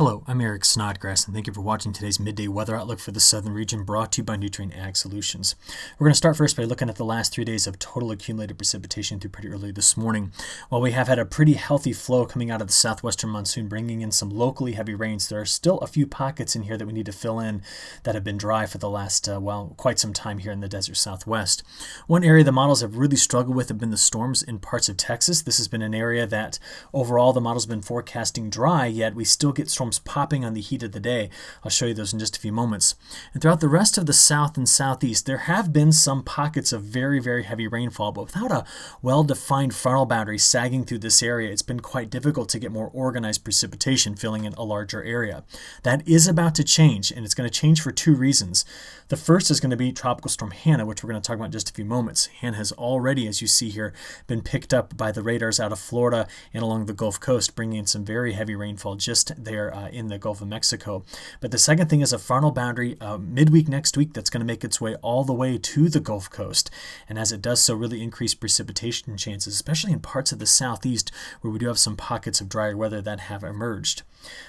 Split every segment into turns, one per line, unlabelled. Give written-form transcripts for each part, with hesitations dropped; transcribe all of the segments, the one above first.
Hello, I'm Eric Snodgrass, and thank you for watching today's midday weather outlook for the southern region brought to you by Nutrien Ag Solutions. We're going to start first by looking at the last 3 days of total accumulated precipitation through pretty early this morning. While we have had a pretty healthy flow coming out of the southwestern monsoon, bringing in some locally heavy rains, there are still a few pockets in here that we need to fill in that have been dry for the last, quite some time here in the desert southwest. One area the models have really struggled with have been the storms in parts of Texas. This has been an area that overall the model's been forecasting dry, yet we still get storms popping on the heat of the day. I'll show you those in just a few moments. And throughout the rest of the south and southeast, there have been some pockets of very, very heavy rainfall, but without a well-defined frontal boundary sagging through this area, it's been quite difficult to get more organized precipitation filling in a larger area. That is about to change, and it's going to change for two reasons. The first is going to be Tropical Storm Hannah, which we're going to talk about in just a few moments. Hannah has already, as you see here, been picked up by the radars out of Florida and along the Gulf Coast, bringing in some very heavy rainfall just there in the Gulf of Mexico. But the second thing is a frontal boundary midweek next week that's going to make its way all the way to the Gulf Coast. And as it does so, really increase precipitation chances, especially in parts of the southeast where we do have some pockets of drier weather that have emerged.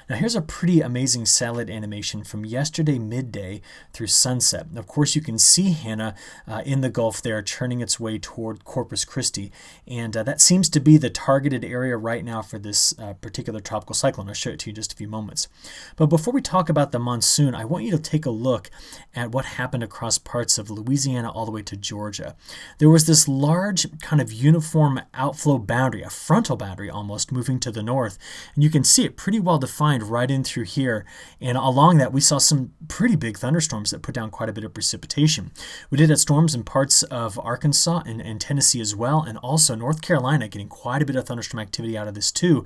Now here's a pretty amazing satellite animation from yesterday midday through sunset. Of course, you can see Hannah in the Gulf there churning its way toward Corpus Christi, and that seems to be the targeted area right now for this particular tropical cyclone. I'll show it to you in just a few moments. But before we talk about the monsoon, I want you to take a look at what happened across parts of Louisiana all the way to Georgia. There was this large kind of uniform outflow boundary, a frontal boundary almost, moving to the north, and you can see it pretty well defined right in through here. And along that, we saw some pretty big thunderstorms that put down quite a bit of precipitation. We did have storms in parts of Arkansas and Tennessee as well, and also North Carolina getting quite a bit of thunderstorm activity out of this too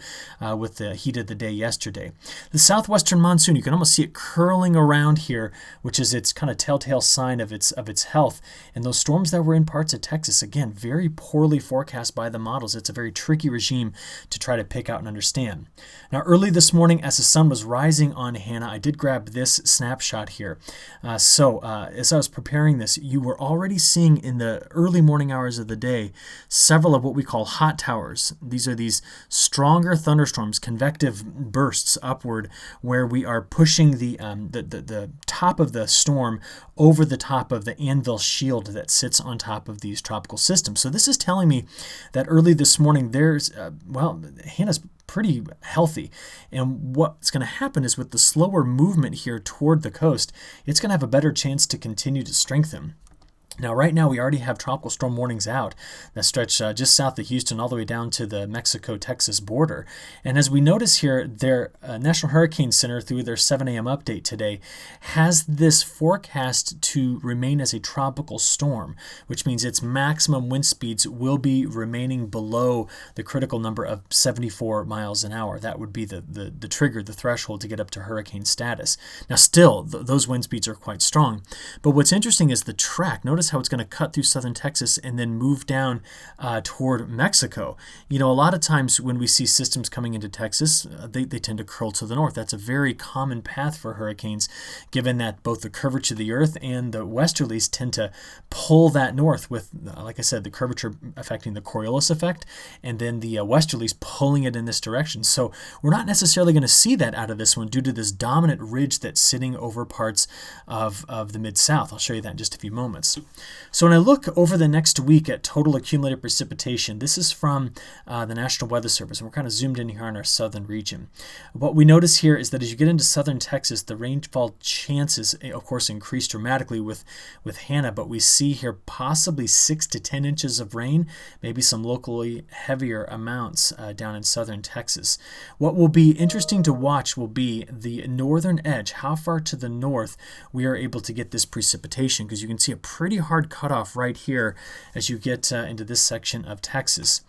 with the heat of the day yesterday. The southwestern monsoon, you can almost see it curling around here, which is its kind of telltale sign of its health. And those storms that were in parts of Texas, again, very poorly forecast by the models. It's a very tricky regime to try to pick out and understand. Now, early this morning, as the sun was rising on Hannah, I did grab this snapshot here. As I was preparing this, you were already seeing in the early morning hours of the day several of what we call hot towers. These are these stronger thunderstorms, convective bursts upward, where we are pushing the top of the storm over the top of the anvil shield that sits on top of these tropical systems. So this is telling me that early this morning there's, Hannah's pretty healthy. And what's going to happen is with the slower movement here toward the coast, it's going to have a better chance to continue to strengthen. Now, right now, we already have tropical storm warnings out that stretch just south of Houston all the way down to the Mexico-Texas border. And as we notice here, their National Hurricane Center, through their 7 a.m. update today, has this forecast to remain as a tropical storm, which means its maximum wind speeds will be remaining below the critical number of 74 miles an hour. That would be the trigger, the threshold to get up to hurricane status. Now, still, those wind speeds are quite strong. But what's interesting is the track. Notice how it's going to cut through southern Texas and then move down toward Mexico. You know, a lot of times when we see systems coming into Texas, they tend to curl to the north. That's a very common path for hurricanes, given that both the curvature of the earth and the westerlies tend to pull that north with, like I said, the curvature affecting the Coriolis effect, and then the westerlies pulling it in this direction. So we're not necessarily going to see that out of this one due to this dominant ridge that's sitting over parts of the Mid-South. I'll show you that in just a few moments. So when I look over the next week at total accumulated precipitation, this is from the National Weather Service, and we're kind of zoomed in here on our southern region. What we notice here is that as you get into southern Texas, the rainfall chances, of course, increase dramatically with Hannah, but we see here possibly 6 to 10 inches of rain, maybe some locally heavier amounts down in southern Texas. What will be interesting to watch will be the northern edge, how far to the north we are able to get this precipitation, because you can see a pretty hard cutoff right here as you get into this section of Texas.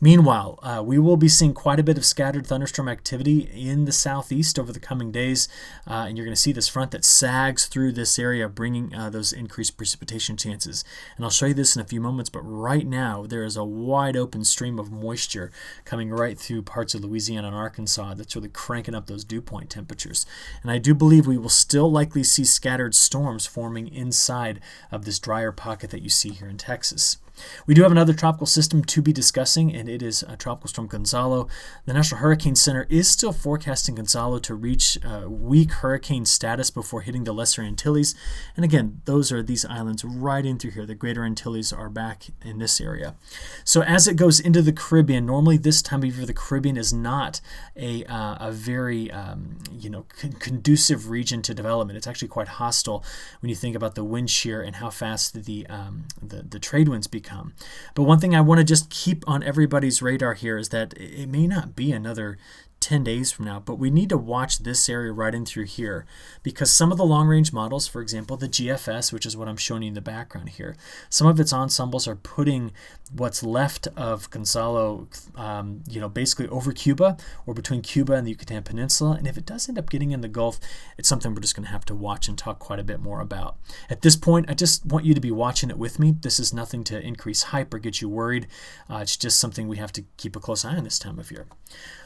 Meanwhile, we will be seeing quite a bit of scattered thunderstorm activity in the southeast over the coming days, and you're going to see this front that sags through this area, bringing those increased precipitation chances. And I'll show you this in a few moments, but right now there is a wide open stream of moisture coming right through parts of Louisiana and Arkansas that's really cranking up those dew point temperatures. And I do believe we will still likely see scattered storms forming inside of this drier pocket that you see here in Texas. We do have another tropical system to be discussing, and it is Tropical Storm Gonzalo. The National Hurricane Center is still forecasting Gonzalo to reach weak hurricane status before hitting the Lesser Antilles. And again, those are these islands right in through here. The Greater Antilles are back in this area. So as it goes into the Caribbean, normally this time of year the Caribbean is not a very conducive region to development. It's actually quite hostile when you think about the wind shear and how fast the trade winds become. But one thing I want to just keep on everybody's radar here is that it may not be another 10 days from now, but we need to watch this area right in through here, because some of the long-range models, for example, the GFS, which is what I'm showing you in the background here, some of its ensembles are putting what's left of Gonzalo, basically over Cuba or between Cuba and the Yucatan Peninsula. And if it does end up getting in the Gulf, it's something we're just going to have to watch and talk quite a bit more about. At this point, I just want you to be watching it with me. This is nothing to increase hype or get you worried. It's just something we have to keep a close eye on this time of year.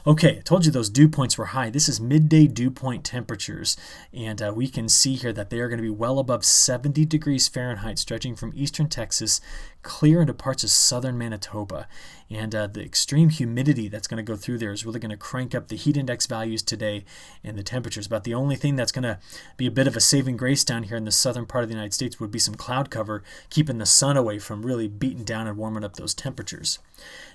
Okay, I told you those dew points were high. This is midday dew point temperatures, and we can see here that they are going to be well above 70 degrees Fahrenheit, stretching from eastern Texas clear into parts of southern Manitoba. And the extreme humidity that's going to go through there is really going to crank up the heat index values today and the temperatures. About the only thing that's going to be a bit of a saving grace down here in the southern part of the United States would be some cloud cover, keeping the sun away from really beating down and warming up those temperatures.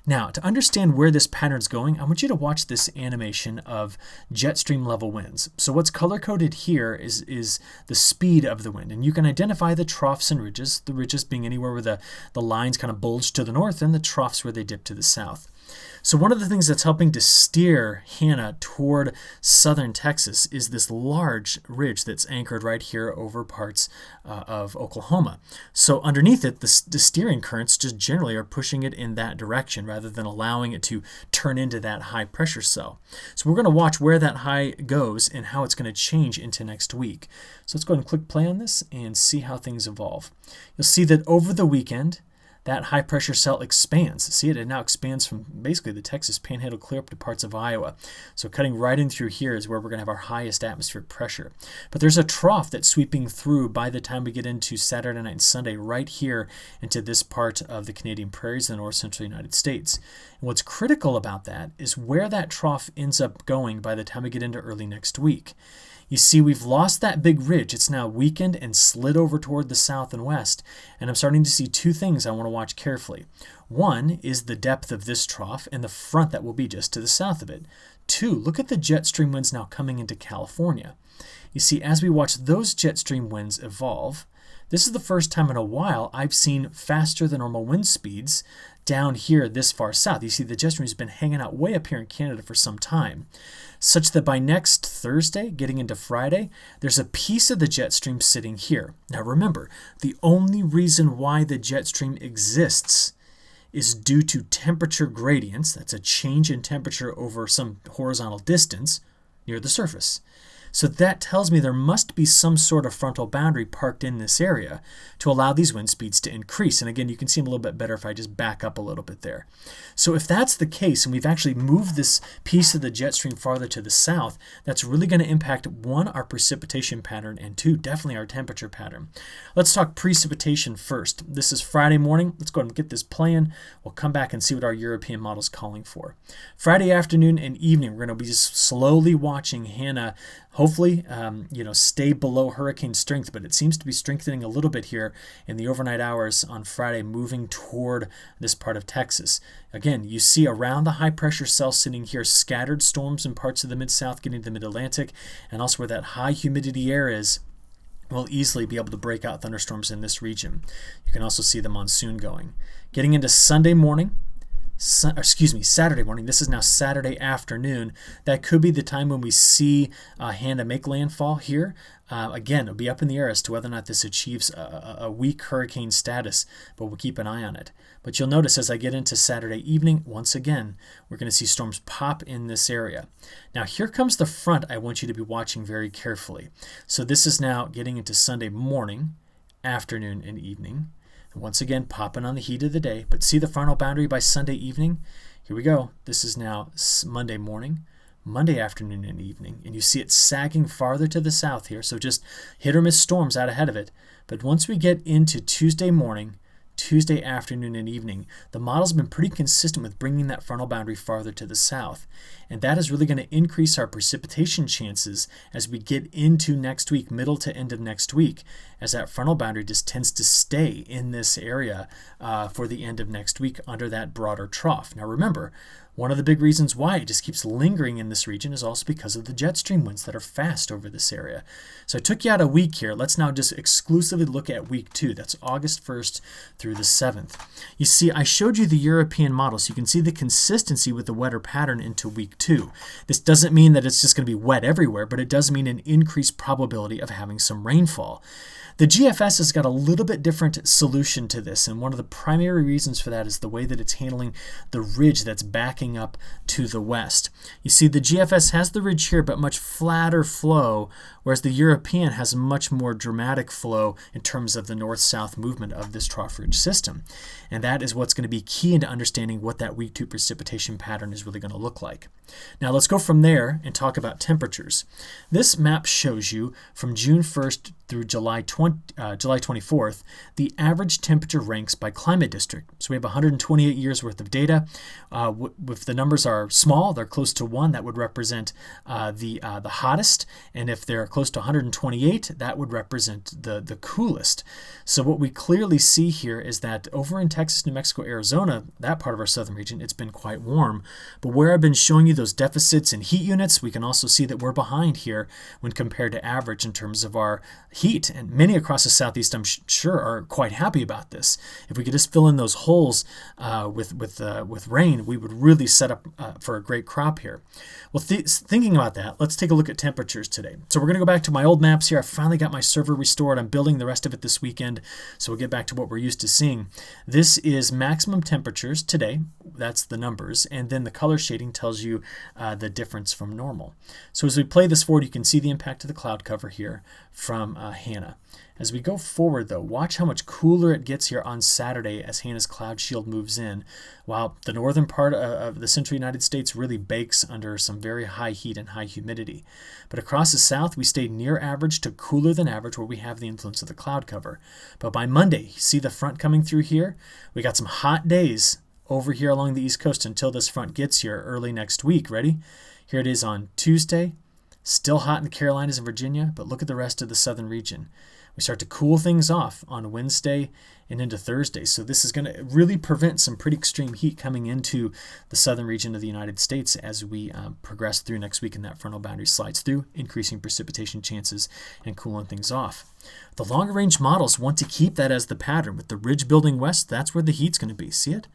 Now, to understand where this pattern's going, I want you to watch this animation of jet stream level winds. So what's color-coded here is the speed of the wind, and you can identify the troughs and ridges, the ridges being anywhere where the lines kind of bulge to the north and the troughs where they dip to the south. So one of the things that's helping to steer Hannah toward southern Texas is this large ridge that's anchored right here over parts of Oklahoma. So underneath it, the steering currents just generally are pushing it in that direction rather than allowing it to turn into that high pressure cell. So we're going to watch where that high goes and how it's going to change into next week. So let's go ahead and click play on this and see how things evolve. You'll see that over the weekend, that high pressure cell expands. See it? It now expands from basically the Texas Panhandle clear up to parts of Iowa. So cutting right in through here is where we're going to have our highest atmospheric pressure. But there's a trough that's sweeping through by the time we get into Saturday night and Sunday right here into this part of the Canadian prairies, the north central United States. And what's critical about that is where that trough ends up going by the time we get into early next week. You see, we've lost that big ridge. It's now weakened and slid over toward the south and west. And I'm starting to see two things I want to watch carefully. One is the depth of this trough and the front that will be just to the south of it. Two, look at the jet stream winds now coming into California. You see, as we watch those jet stream winds evolve, this is the first time in a while I've seen faster than normal wind speeds down here this far south. You see, the jet stream has been hanging out way up here in Canada for some time, such that by next Thursday, getting into Friday, there's a piece of the jet stream sitting here. Now remember, the only reason why the jet stream exists is due to temperature gradients. That's a change in temperature over some horizontal distance near the surface. So that tells me there must be some sort of frontal boundary parked in this area to allow these wind speeds to increase. And again, you can see them a little bit better if I just back up a little bit there. So if that's the case, and we've actually moved this piece of the jet stream farther to the south, that's really going to impact, one, our precipitation pattern, and two, definitely our temperature pattern. Let's talk precipitation first. This is Friday morning. Let's go ahead and get this playing. We'll come back and see what our European model is calling for. Friday afternoon and evening, we're going to be just slowly watching Hannah hopefully, stay below hurricane strength, but it seems to be strengthening a little bit here in the overnight hours on Friday, moving toward this part of Texas. Again, you see around the high pressure cell sitting here, scattered storms in parts of the Mid-South getting to the Mid-Atlantic, and also where that high humidity air is, will easily be able to break out thunderstorms in this region. You can also see the monsoon going. Getting into Saturday morning. This is now Saturday afternoon. That could be the time when we see Hannah make landfall here. Again, it'll be up in the air as to whether or not this achieves a weak hurricane status, but we'll keep an eye on it. But you'll notice as I get into Saturday evening, once again, we're going to see storms pop in this area. Now, here comes the front I want you to be watching very carefully. So this is now getting into Sunday morning, afternoon, and evening. Once again, popping on the heat of the day, but see the frontal boundary by Sunday evening? Here we go. This is now Monday morning, Monday afternoon and evening, and you see it sagging farther to the south here, so just hit or miss storms out ahead of it. But once we get into Tuesday morning, Tuesday afternoon and evening, the model's been pretty consistent with bringing that frontal boundary farther to the south. And that is really going to increase our precipitation chances as we get into next week, middle to end of next week, as that frontal boundary just tends to stay in this area for the end of next week under that broader trough. Now remember, one of the big reasons why it just keeps lingering in this region is also because of the jet stream winds that are fast over this area. So I took you out a week here. Let's now just exclusively look at week 2. That's August 1st through the 7th. You see, I showed you the European model, so you can see the consistency with the wetter pattern into week 2. This doesn't mean that it's just going to be wet everywhere, but it does mean an increased probability of having some rainfall. The GFS has got a little bit different solution to this, and one of the primary reasons for that is the way that it's handling the ridge that's backing up to the west. You see, the GFS has the ridge here, but much flatter flow, whereas the European has much more dramatic flow in terms of the north-south movement of this trough ridge system. And that is what's going to be key into understanding what that week 2 precipitation pattern is really going to look like. Now let's go from there and talk about temperatures. This map shows you from June 1st through July 24th, the average temperature ranks by climate district. So we have 128 years worth of data. If the numbers are small, they're close to 1, that would represent the hottest. And if they're close to 128, that would represent the coolest. So what we clearly see here is that over in Texas, New Mexico, Arizona, that part of our southern region, it's been quite warm. But where I've been showing you those deficits in heat units, we can also see that we're behind here when compared to average in terms of our heat. And many across the southeast, I'm sure, are quite happy about this. If we could just fill in those holes with rain, we would really set up for a great crop here. Well, thinking about that, let's take a look at temperatures today. So we're going to go back to my old maps here. I finally got my server restored. I'm building the rest of it this weekend, so we'll get back to what we're used to seeing. This is maximum temperatures today. That's the numbers, and then the color shading tells you the difference from normal. So as we play this forward, you can see the impact of the cloud cover here from Hannah. As we go forward, though, watch how much cooler it gets here on Saturday as Hannah's cloud shield moves in, while the northern part of the central United States really bakes under some very high heat and high humidity. But across the south, we stay near average to cooler than average, where we have the influence of the cloud cover. But by Monday, see the front coming through here? We got some hot days over here along the East Coast until this front gets here early next week. Ready? Here it is on Tuesday. Still hot in the Carolinas and Virginia, but look at the rest of the southern region. We start to cool things off on Wednesday and into Thursday. So this is going to really prevent some pretty extreme heat coming into the southern region of the United States as we progress through next week and that frontal boundary slides through, increasing precipitation chances and cooling things off. The longer range models want to keep that as the pattern. With the ridge building west, that's where the heat's going to be. See it?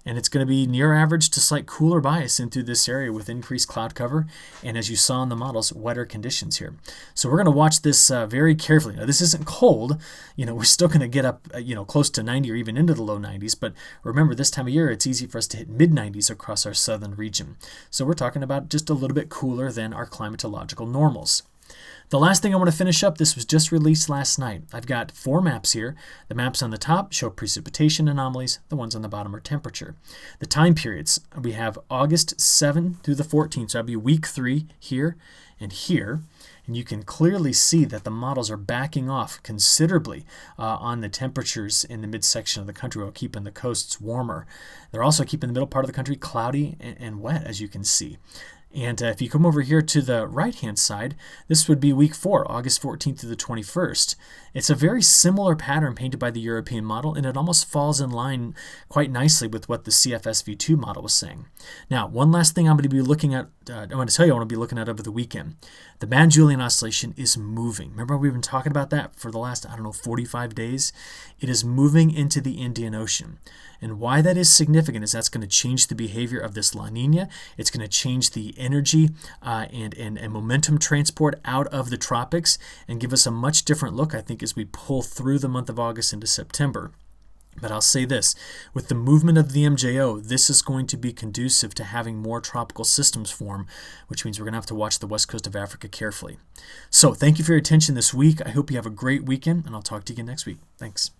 And it's going to be near average to slight cooler bias into this area with increased cloud cover, and as you saw in the models, wetter conditions here. So we're going to watch this very carefully. Now this isn't cold, we're still going to get up close to 90 or even into the low 90s, but remember this time of year it's easy for us to hit mid 90s across our southern region. So we're talking about just a little bit cooler than our climatological normals. The last thing I want to finish up, this was just released last night. I've got 4 maps here. The maps on the top show precipitation anomalies. The ones on the bottom are temperature. The time periods, we have August 7 through the 14th. So that'd be week 3 here and here. And you can clearly see that the models are backing off considerably on the temperatures in the midsection of the country while keeping the coasts warmer. They're also keeping the middle part of the country cloudy and wet, as you can see. And if you come over here to the right-hand side, this would be week 4, August 14th to the 21st. It's a very similar pattern painted by the European model, and it almost falls in line quite nicely with what the CFSV2 model was saying. Now, one last thing I'm going to be looking at, I want to be looking at over the weekend. The Band-Julian Oscillation is moving. Remember we've been talking about that for the last, 45 days? It is moving into the Indian Ocean. And why that is significant is that's going to change the behavior of this La Nina. It's going to change the energy and momentum transport out of the tropics and give us a much different look, I think, as we pull through the month of August into September. But I'll say this, with the movement of the MJO, this is going to be conducive to having more tropical systems form, which means we're going to have to watch the west coast of Africa carefully. So thank you for your attention this week. I hope you have a great weekend, and I'll talk to you again next week. Thanks.